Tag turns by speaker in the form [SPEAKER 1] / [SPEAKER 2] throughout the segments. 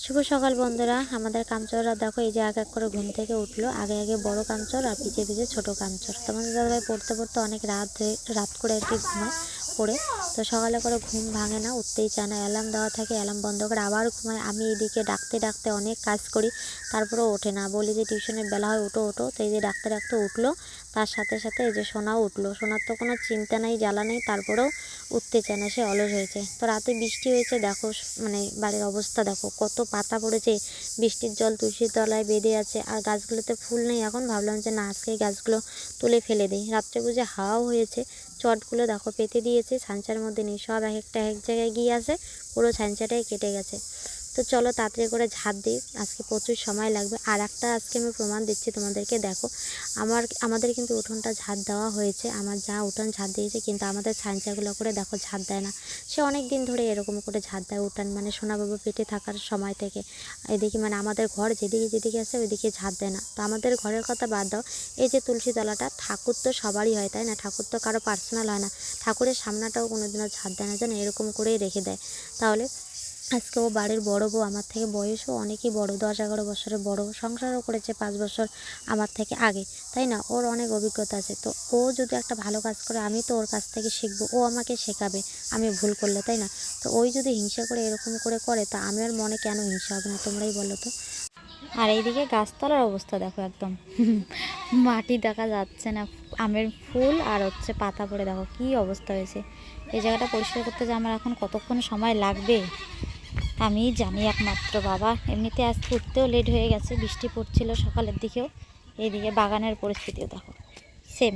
[SPEAKER 1] শুভ সকাল বন্ধুরা। আমাদের কামচোররা দেখো এই যে এক এক করে ঘুম থেকে উঠলো। আগে আগে বড় কামচোর আর পিছিয়ে পিছিয়ে ছোট কামচোর। তোমাদের দাদাভাই পড়তে পড়তে অনেক রাত করে আর কি ঘুমায় পড়ে। তো সকালে করে ঘুম ভাঙে না, উঠতেই চায় না। অ্যালার্ম দেওয়া থাকে, অ্যালার্ম বন্ধ করে আবার ঘুমায়। আমি এদিকে ডাকতে ডাকতে অনেক কাজ করি, তারপরেও ওঠে না। বলি যে টিউশনের বেলা হয়, ওঠো ওঠো। তো এই যে ডাকতে ডাকতে উঠলো। তার সাথে সাথে এই যে সোনাও উঠলো। সোনার তো কোনো চিন্তা নেই, জ্বালা নেই, তারপরেও উঠতে চায় না, সে অলস হয়েছে। তো রাতে বৃষ্টি হয়েছে, দেখো মানে বাড়ির অবস্থা দেখো, কত পাতা পড়েছে। বৃষ্টির জল তুলসীর তলায় বেঁধে আছে, আর গাছগুলোতে ফুল নেই। এখন ভাবলাম যে না, আজকে গাছগুলো তুলে ফেলে দিই। রাত্রে বুঝে হাওয়াও হয়েছে, চটগুলো দেখো পেতে দিয়েছে, ছাঞ্চার মধ্যে নেই, সব এক একটা এক জায়গায় গিয়ে আছে, পুরো ছাঞ্চাটাই কেটে গেছে। তো চলো তাড়াতাড়ি করে ঝাড় দিই, আজকে প্রচুর সময় লাগবে। আর একটা আজকে আমি প্রমাণ দিচ্ছি তোমাদেরকে, দেখো আমাদের কিন্তু উঠোনটা ঝাড় দেওয়া হয়েছে। আমার যা উঠোন ঝাড় দিয়েছে, কিন্তু আমাদের ছাঞ্চাগুলো করে দেখো ঝাড় দেয় না। সে অনেক দিন ধরে এরকম করে ঝাড় দেয় উঠান, মানে সোনাবাবু পেটে থাকার সময় থেকে। এদিকে মানে আমাদের ঘর যেদিকে যেদিকে আছে ওইদিকে ঝাড় দেয় না। তো আমাদের ঘরের কথা বাদ দাও, এই যে তুলসী তলাটা, ঠাকুর তো সবারই হয় তাই না, ঠাকুর তো কারো পার্সোনাল হয় না। ঠাকুরের সামনাটাও কোনোদিনও ঝাড় দেয় না, যেন এরকম করেই রেখে দেয়। তাহলে আজকে ও বাড়ির বড় বউ, আমার থেকে বয়সও অনেকই বড়, 10-11 বছরের বড়, সংসারও করেছে 5 বছর আমার থেকে আগে, তাই না, ওর অনেক অভিজ্ঞতা আছে। তো ও যদি একটা ভালো কাজ করে, আমি তো ওর কাছ থেকে শিখবো, ও আমাকে শেখাবে আমি ভুল করলে, তাই না। তো ওই যদি হিংসা করে এরকম করে তা আমার মনে কেন হিংসা হবে না, তোমরাই বলো তো। আর এইদিকে গাছতলার অবস্থা দেখো, একদম মাটি দেখা যাচ্ছে না, আমের ফুল আর হচ্ছে পাতা পড়ে দেখো কি অবস্থা হয়েছে। এই জায়গাটা পরিষ্কার করতে যে আমার এখন কতক্ষণ সময় লাগবে আমি জানি একমাত্র বাবা। এমনিতে আজকে উঠতেও লেট হয়ে গেছে, বৃষ্টি পড়ছিল সকালের দিকেও। এইদিকে বাগানের পরিস্থিতিও দেখো সেম।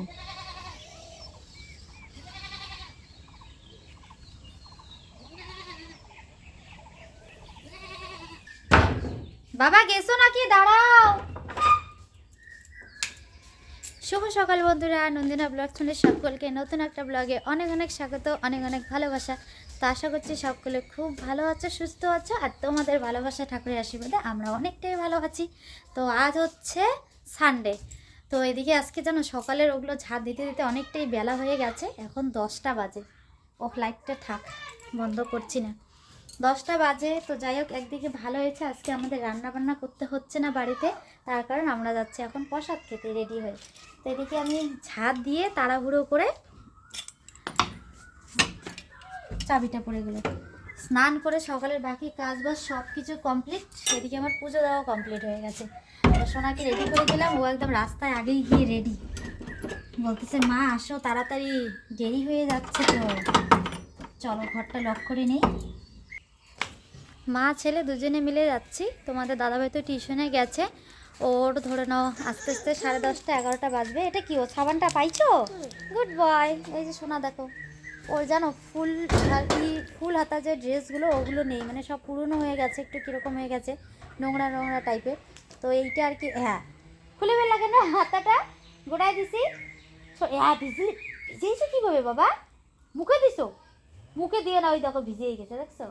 [SPEAKER 1] বাবা গেছো নাকি, দাঁড়াও। শুভ সকাল বন্ধুরা, নন্দিনা ব্লগ চ্যানেলে সকলকে নতুন একটা ব্লগে অনেক অনেক স্বাগত, অনেক অনেক ভালোবাসা। তো আশা করছি সকলে খুব ভালো আছো, সুস্থ আছো, আর তোমাদের ভালোবাসা ঠাকুরের আশীর্বাদে আমরা অনেকটাই ভালো আছি। তো আজ হচ্ছে সানডে। তো এদিকে আজকে যেন সকালের ওগুলো ঝাড় দিতে দিতে অনেকটাই বেলা হয়ে গেছে, এখন 10টা বাজে। ও লাইটটা থাক, বন্ধ করছি না। 10টা বাজে। তো যাই হোক, একদিকে ভালো হয়েছে, আজকে আমাদের রান্না বান্না করতে হচ্ছে না বাড়িতে, তার কারণ আমরা যাচ্ছি এখন প্রসাদ খেতে রেডি হয়ে। তো এদিকে আমি ঝাড় দিয়ে তাড়াহুড়ো করে, চাবিটা পড়ে গেল, স্নান করে সকালের বাকি কাজ বাজ সব কিছু কমপ্লিট। সেদিকে আমার পুজো দেওয়া কমপ্লিট হয়ে গেছে। তো সোনাকে রেডি করে দিলাম, ও একদম রাস্তায় আগেই গিয়ে রেডি, বলতেছে মা আসো তাড়াতাড়ি, দেরি হয়ে যাচ্ছে। তো চলো ঘরটা লক করে নেই। মা ছেলে দুজনে মিলে যাচ্ছি। তোমাদের দাদাভাই তো টিউশনে গেছে, ওর ধরে নাও আস্তে আস্তে 10:30 11টা বাজবে। এটা কি, ও সাবানটা পাইছো? Good boy. এই যে সোনা দেখো, ওর জানো ফুল আর কি, ফুল হাতা যে ড্রেসগুলো ওগুলো নেই, মানে সব পুরনো হয়ে গেছে, একটু কীরকম হয়ে গেছে, নোংরা নোংরা টাইপের। তো এইটা আর কি, হ্যাঁ খুলে বের লাগে না, হাতাটা গোড়ায় দিছি। হ্যাঁ ভিজিয়েছো কীভাবে বাবা? মুখে দিছো? মুখে দিয়ে না, ওই দেখো ভিজিয়ে গেছে, দেখছো।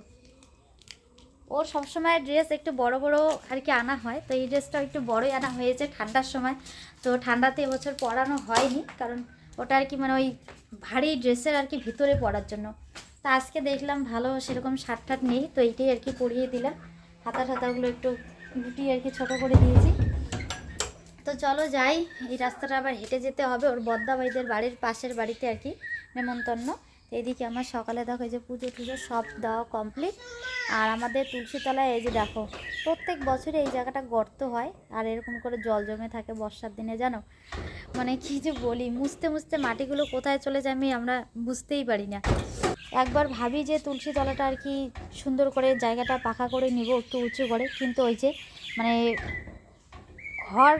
[SPEAKER 1] ওর সবসময় ড্রেস একটু বড় বড় আর কি আনা হয়, তো এই ড্রেসটা একটু বড়ই আনা হয়েছে ঠান্ডার সময়। তো ঠান্ডাতে এবছর পরানো হয়নি, কারণ ওটা আর কি মানে ওই ভারী ড্রেসের আর কি ভিতরে পরার জন্য। তা আজকে দেখলাম ভালো সেরকম শার্ট ঠাট নেই, তো এইটাই আর কি পরিয়ে দিলাম। হাতা ঠাতাগুলো একটু গুটিয়ে আর কি ছোটো করে দিয়েছি। তো চলো যাই, এই রাস্তাটা আবার হেঁটে যেতে হবে ওর বদ্দা ভাইদের বাড়ির পাশের বাড়িতে আর কি নেমন্তন্ন। এইদিকে আমার সকালে দেখো এই যে পুজো টুজো সব দেওয়া কমপ্লিট। আর আমাদের তুলসীতলায় এই যে দেখো, প্রত্যেক বছরে এই জায়গাটা গর্ত হয়, আর এরকম করে জল জমে থাকে বর্ষার দিনে, জানো মানে কি যে বলি, মুছতে মুছতে মাটিগুলো কোথায় চলে যায় আমরা বুঝতেই পারি না। একবার ভাবি যে তুলসীতলাটা আর কি সুন্দর করে জায়গাটা পাকা করে নিব একটু উঁচু করে, কিন্তু ওই যে মানে ঘর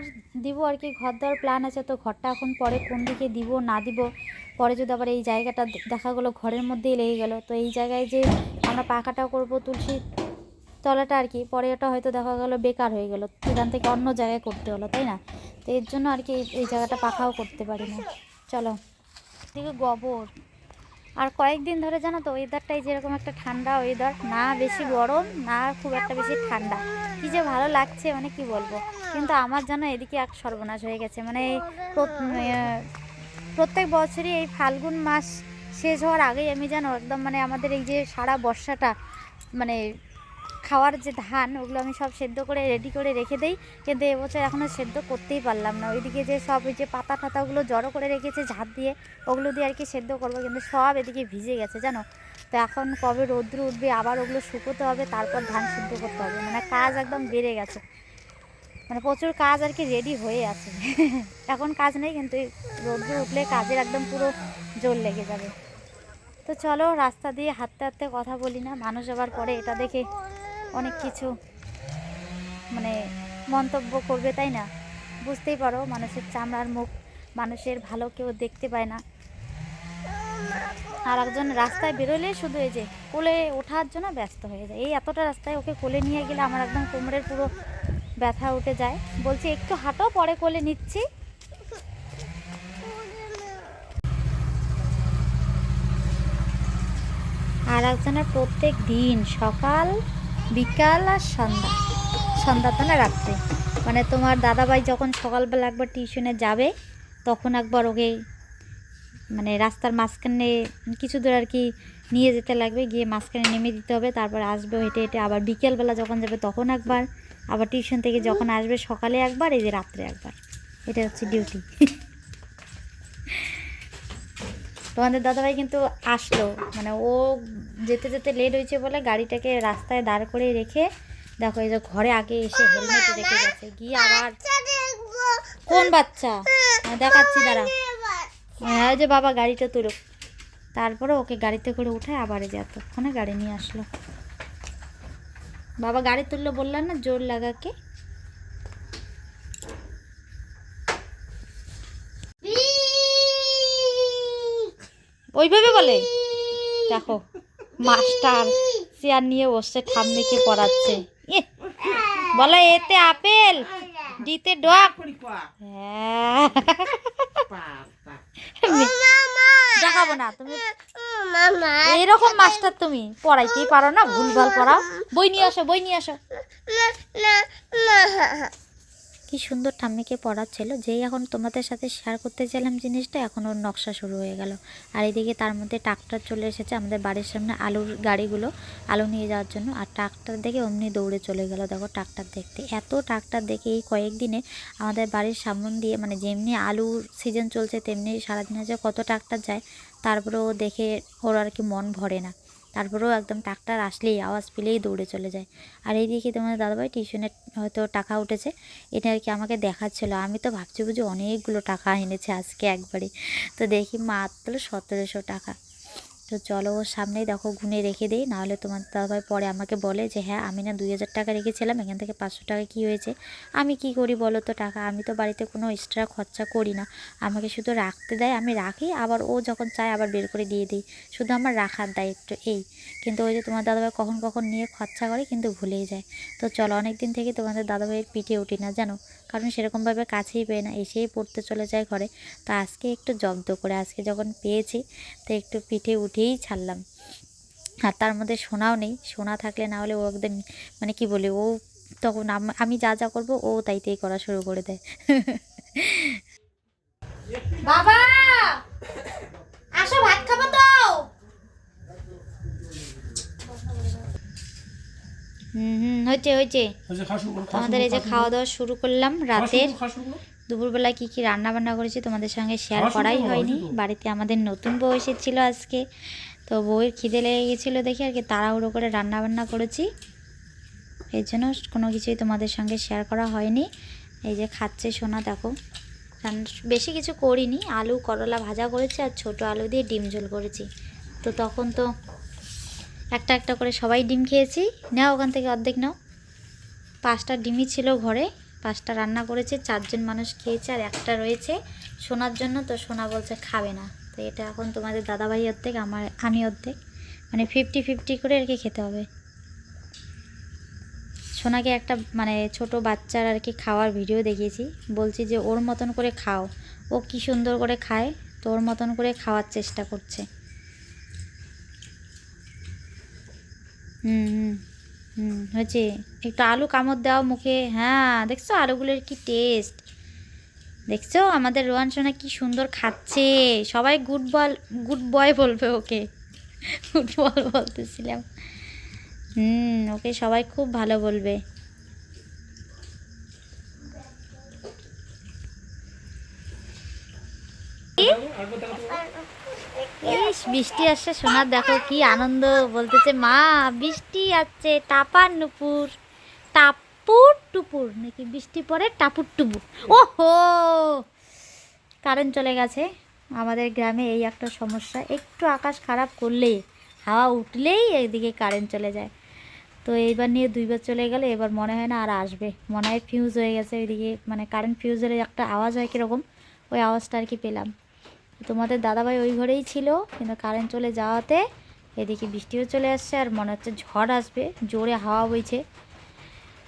[SPEAKER 1] দিব আর কি, ঘর দেওয়ার প্ল্যান আছে। তো ঘরটা এখন পরে কোন দিকে দিব না দিব, পরে যদি আবার এই জায়গাটা দেখা গেলো ঘরের মধ্যেই লেগে গেল, তো এই জায়গায় যে আমরা পাকাটা করব তুলসী তলাটা আর কি, পরে ওটা হয়তো দেখা গেলো বেকার হয়ে গেল, সেখান থেকে অন্য জায়গায় করতে হলো, তাই না। তো এর জন্য আর কি এই জায়গাটা পাকাও করতে পারি না। চলো দিকে গোবর। আর কয়েকদিন ধরে জানো তো ওয়েদারটাই যেরকম একটা ঠান্ডা ওয়েদার, না বেশি গরম না খুব একটা বেশি ঠান্ডা, কি যে ভালো লাগছে মানে কি বলবো। কিন্তু আমার জানো এদিকে এক সর্বনাশ হয়ে গেছে, মানে প্রত্যেক বছরই এই ফাল্গুন মাস শেষ হওয়ার আগেই আমি জানো একদম মানে আমাদের এই যে সারা বর্ষাটা মানে খাওয়ার যে ধান ওগুলো আমি সব সেদ্ধ করে রেডি করে রেখে দিই, কিন্তু এবছর এখনও সেদ্ধ করতেই পারলাম না। ওইদিকে যে সব ওই যে পাতা টাতাগুলো জড়ো করে রেখেছে ঝাঁট দিয়ে, ওগুলো দিয়ে আর কি সেদ্ধ করবো, কিন্তু সব এদিকে ভিজে গেছে জানো। তো এখন কবে রৌদ্র উঠবে আবার ওগুলো শুকোতে হবে, তারপর ধান সিদ্ধ করতে হবে। মানে কাজ একদম বেড়ে গেছে, মানে প্রচুর কাজ আর কি রেডি হয়ে আছে। এখন কাজ নেই, কিন্তু রৌদ্র উঠলে কাজের একদম পুরো জোর লেগে যাবে। তো চলো রাস্তা দিয়ে হাঁটতে হাঁটতে কথা বলি না, মানুষ আবার পরে এটা দেখে অনেক কিছু মানে মন্তব্য করবে, তাই না? বুঝতেই পারো মানুষের চামড়ার মুখ, মানুষের ভালো কেউ দেখতে পায় না। আর একজন রাস্তায় বেরোলে শুধু এই যে কোলে ওঠার জন্য ব্যস্ত হয়ে যায়। এই এতটা রাস্তায় ওকে কোলে নিয়ে গেলে আমার একদম কোমরের পুরো ব্যথা উঠে যায়। বলছি একটু হাঁটো, পরে কোলে নিচ্ছি। আর একজনের প্রত্যেক দিন সকাল বিকাল আর সন্ধ্যা তো না রাত্রে, মানে তোমার দাদাভাই যখন সকালবেলা একবার টিউশনে যাবে তখন একবার ওকে মানে রাস্তার মাঝখানে কিছু দূর আর কি নিয়ে যেতে লাগবে, গিয়ে মাঝখানে নেমে দিতে হবে, তারপর আসবে হেঁটে হেঁটে। আবার বিকেলবেলা যখন যাবে তখন একবার, আবার টিউশন থেকে যখন আসবে সকালে একবার, এই যে রাত্রে একবার। এটা হচ্ছে ডিউটি। তোমাদের দাদাভাই কিন্তু আসলো, মানে ও যেতে যেতে লেট হয়েছে বলে গাড়িটাকে রাস্তায় দাঁড় করে রেখে দেখো এই যে ঘরে আগে এসে হেলমেট রেখে গেছে, গিয়ে আবার কোন বাচ্চা দেখাচ্ছি দাঁড়া। হ্যাঁ যে বাবা গাড়িটা তুলো, তারপরে ওকে গাড়িতে করে উঠায় আবার এই যে এতক্ষণে গাড়ি নিয়ে আসলো। বাবা গাড়ি তুললো বললাম না, জোর লাগাকে। ওইভাবে বলে দেখো মাস্টার চেয়ার নিয়ে বসছে, ঠাম্মিকে পড়াচ্ছে। বলে এতে আপেল, ডিতে ডগ। হ্যাঁ দেখাবো না, তুমি এইরকম মাস্টার তুমি পড়াইতেই পারো না, ভুলভাল পড়াও। বই নিয়ে আসো, বই নিয়ে আসো। কি সুন্দর ঠাম্মিকে পড়াচ্ছিল, যেই এখন তোমাদের সাথে শেয়ার করতে চাইলাম জিনিসটা, এখন ওর নকশা শুরু হয়ে গেল। আর এদিকে তার মধ্যে ট্রাক্টর চলে এসেছে আমাদের বাড়ির সামনে, আলুর গাড়িগুলো আলু নিয়ে যাওয়ার জন্য। আর ট্রাক্টর দেখে অমনি দৌড়ে চলে গেল দেখো ট্রাক্টর দেখতে। এত ট্রাক্টর দেখে এই কয়েকদিনে আমাদের বাড়ির সামনে দিয়ে, মানে যেমনি আলুর সিজন চলছে তেমনি সারাদিন যে কত ট্রাক্টর যায়, তারপরেও দেখে ওর আর কি মন ভরে না। তারপরেও একদম ট্রাক্টর আসলেই আওয়াজ পেলেই দৌড়ে চলে যায়। আর এইদিকে তোমাদের দাদাভাই টিউশনে হয়তো টাকা উঠেছে, এটা আর কি আমাকে দেখাচ্ছিলো। আমি তো ভাবছি বুঝি অনেকগুলো টাকা এনেছে আজকে একবারে, তো দেখি মাত্র 1700 টাকা। তো চলো ওর সামনেই দেখো গুনে রেখে দিই, নাহলে তোমার দাদাভাই পরে আমাকে বলে যে হ্যাঁ আমি না 2000 টাকা রেখেছিলাম, এখান থেকে 500 টাকা কী হয়েছে। আমি কি করি বলো তো টাকা, আমি তো বাড়িতে কোনো এক্সট্রা খরচা করি না, আমাকে শুধু রাখতে দেয়, আমি রাখি, আবার ও যখন চায় আবার বের করে দিয়ে দিই, শুধু আমার রাখার দায়িত্ব এই। কিন্তু ওই যে তোমার দাদাভাই কখন কখন নিয়ে খরচা করে কিন্তু ভুলেই যায়। তো চলো অনেক দিন থেকে তোমাদের দাদাভাইয়ের পিঠে উঠি না জানো, কারণ সেরকমভাবে কাছেই পেয়ে না, এসেই পড়তে চলে যায় ঘরে। তো আজকে একটু জব্দ করে, আজকে যখন পেয়েছি তো একটু পিঠে উঠেই ছাড়লাম। আর তার মধ্যে সোনাও নেই, সোনা থাকলে না হলে ও একদম মানে কি বলে, ও তখন আমি যা যা করবো ও তাইতেই করা শুরু করে দেয়। বাবা আসো ভাত খাবো তো। হয়েছে হয়েছে। আমাদের এই যে খাওয়া দাওয়া শুরু করলাম রাতের। দুপুরবেলা কি কি রান্না বান্না করেছি তোমাদের সঙ্গে শেয়ার করাই হয়নি। বাড়িতে আমাদের নতুন বউ এসেছিল আজকে, তো বউয়ের খিদে লেগে গেছিলো দেখে আর কি তাড়াহুড়ো করে রান্না বান্না করেছি, এর জন্য কোনো কিছুই তোমাদের সঙ্গে শেয়ার করা হয়নি। এই যে খাচ্ছে সোনা দেখো, বেশি কিছু করিনি, আলু করলা ভাজা করেছি আর ছোটো আলু দিয়ে ডিম ঝোল করেছি। তো তখন তো একটা একটা করে সবাই ডিম খেয়েছি, নাও ওখান থেকে অর্ধেক নাও। 5টা ডিমই ছিল ঘরে, 5টা রান্না করেছে, 4 জন মানুষ খেয়েছে, আর একটা রয়েছে সোনার জন্য। তো সোনা বলছে খাবে না, তো এটা এখন তোমাদের দাদাভাই অর্ধেক, আমি অর্ধেক, মানে 50-50 করে আর কি খেতে হবে। সোনাকে একটা মানে ছোট বাচ্চার আর কি খাওয়ার ভিডিও দেখিয়েছি, বলছি যে ওর মতন করে খাও, ও কি সুন্দর করে খায়, তো ওর মতন করে খাওয়ার চেষ্টা করছে। হয়েছে, একটু আলু কামড় দাও মুখে। হ্যাঁ দেখছো আলুগুলোর কি টেস্ট, দেখছো আমাদের রোহান সোনা কি সুন্দর খাচ্ছে। সবাই গুড বয় বলবে ওকে, ফুটবল বলতেছিলাম। ওকে সবাই খুব ভালো বলবে। ইস বৃষ্টি আসছে, সোনার দেখো কি আনন্দ, বলতেছে মা বৃষ্টি আসছে, টাপার নুপুর, টাপুর টুপুর নাকি বৃষ্টি পড়ে টাপুর টুপুর। ওহো, কারেন্ট চলে গেছে। আমাদের গ্রামে এই একটা সমস্যা, একটু আকাশ খারাপ করলেই, হাওয়া উঠলেই এইদিকে কারেন্ট চলে যায়। তো এইবার নিয়ে 2বার চলে গেলে, এবার মনে হয় না আর আসবে, মনে হয় ফিউজ হয়ে গেছে ওইদিকে, মানে কারেন্ট ফিউজ হলে একটা আওয়াজ হয় কীরকম, ওই আওয়াজটা আর কি পেলাম। তোমাদের দাদাভাই ওই ঘরেই ছিল, কিন্তু কারেন্ট চলে যাওয়াতে এদিকে বৃষ্টিও চলে আসছে, আর মনে হচ্ছে ঝড় আসবে, জোরে হাওয়া বইছে।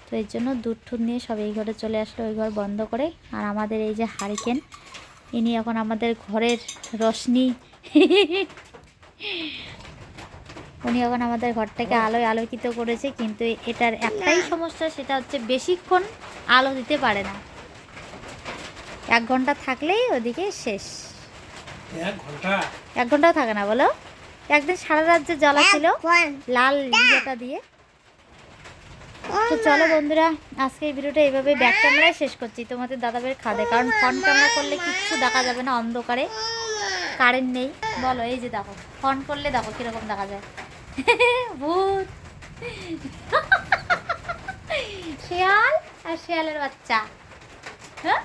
[SPEAKER 1] তো এর জন্য দুধ ঠুধ নিয়ে সব এই ঘরে চলে আসলো, ওই ঘর বন্ধ করে। আর আমাদের এই যে হারিকেন, ইনি এখন আমাদের ঘরের রোশনি উনি এখন আমাদের ঘরটাকে আলোয় আলোকিত করেছে। কিন্তু এটার একটাই সমস্যা, সেটা হচ্ছে বেশিক্ষণ আলো দিতে পারে না, 1 ঘন্টা থাকলেই ওদিকে শেষ। 1 ঘন্টাও থাকে না বলো। একদিন সারা রাত যে জ্বলা ছিল লাল ইয়েটা দিয়ে। তো চলো বন্ধুরা, আজকে এই ভিডিওটা এইভাবে ব্যাক ক্যামেরায় শেষ করছি, তোমাদের দাদাভাইয়ের খাদে, কারণ ফ্রন্ট ক্যামেরা করলে কিচ্ছু দেখা যাবে না, অন্ধকারে, কারেন্ট নেই। বলো, এই যে দেখো ফোন করলে দেখো কিরকম দেখা যায়, ভূত, শিয়াল আর শিয়ালের বাচ্চা। হ্যাঁ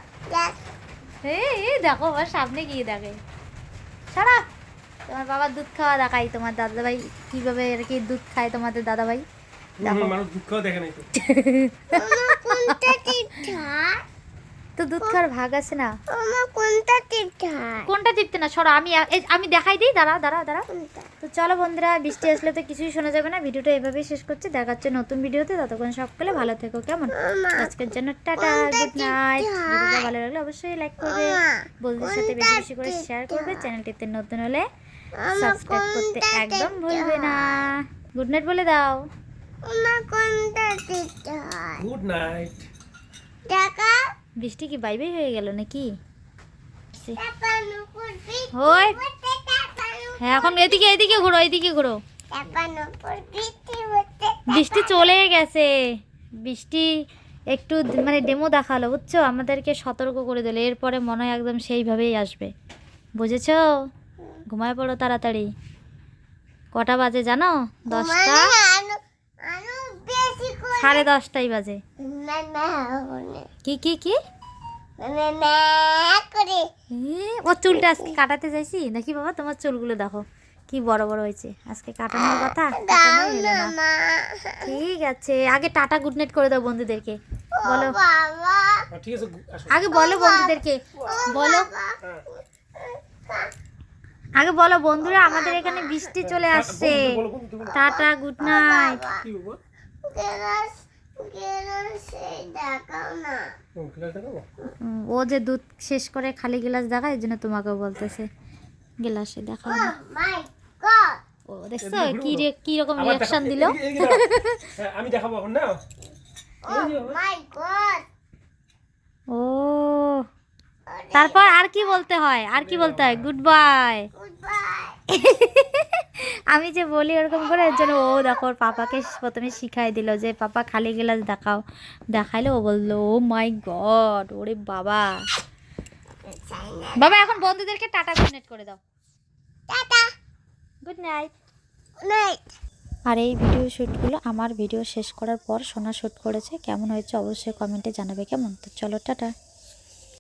[SPEAKER 1] এই দেখো আমার সামনে গিয়ে দেখে, সারা তোমার বাবার দুধ খাওয়া দেখাই, তোমার দাদাভাই কিভাবে আর কি দুধ খায় তোমাদের দাদাভাই। তো দুধ খাওয়ার ভাগ আছে না, কোনটা টিপতে না, সরো আমি দেখাই দিই, দাঁড়া দাঁড়া দাঁড়া। তো চলো বন্ধুরা, বৃষ্টি আসলে তো কিছুই শোনা যাবে না, ভিডিওটা এভাবেই শেষ করছি, দেখা হচ্ছে নতুন ভিডিওতে, ততক্ষণ সকলে ভালো থেকো, কেমন? আজকের জন্য টাটা, গুড নাইট। ভিডিওটা ভালো লাগলে অবশ্যই লাইক করবে, বন্ধুদের সাথে বেশি বেশি করে শেয়ার করবে, চ্যানেলটিতে নতুন হলে সাবস্ক্রাইব করতে একদম ভুলবে না। গুড নাইট বলে দাও।
[SPEAKER 2] Good night.
[SPEAKER 1] বৃষ্টি কি বাইবে হয়ে গেল নাকি? হয় হ্যাঁ, এখন এদিকে এদিকে ঘোরো, এদিকে ঘোরো। বৃষ্টি চলে গেছে, বৃষ্টি একটু মানে ডেমো দেখালো বুঝছো, আমাদেরকে সতর্ক করে দিল, এরপরে মনে হয় একদম সেইভাবেই আসবে, বুঝেছো? ঘুমায় পড়ো তাড়াতাড়ি। কটা বাজে জানো? 10টা, 10:30 বাজে। কি কি কি ও চুলটা আজকে কাটাতে চাইছি নাকি বাবা, তোমার চুলগুলো দেখো কি বড় বড় হয়েছে, আজকে কাটানোর কথা, কাটানো হলো না। ঠিক আছে, আগে টাটা গুড নাইট করে দাও বন্ধুদেরকে, বলো
[SPEAKER 2] ঠিক আছে,
[SPEAKER 1] আগে বলো বন্ধুদেরকে, বলো আগে বলো বন্ধুরা, আমাদের এখানে বৃষ্টি চলে আসছে, টাটা গুড নাইট। ও যে দুধ শেষ করে খালি গ্লাস দেখায়, এই জন্য তোমাকেও বলতেছে গ্লাসে দেখাও না। ও দেখছো কি রকম রিঅ্যাকশন দিল।
[SPEAKER 2] আমি দেখাবো এখন না।
[SPEAKER 1] ও তারপর আর কি বলতে হয়, আর কি বলতে হয়? Good bye. আমি যে বলি ওরকম করে, এর জন্য ও দেখো ওর পাপাকে প্রথমে শিখাই দিল যে পাপা খালি গ্লাস দেখাও, দেখাইলে ও বললো ও মাই গড, ওরে বাবা। বাবা এখন বন্ধুদেরকে টাটা গুড নাইট করে দাও, টাটা গুড নাইট। আর এই ভিডিও শ্যুটগুলো আমার ভিডিও শেষ করার পর সোনা শ্যুট করেছে, কেমন হয়েছে অবশ্যই কমেন্টে জানাবে, কেমন? তো চলো টাটা।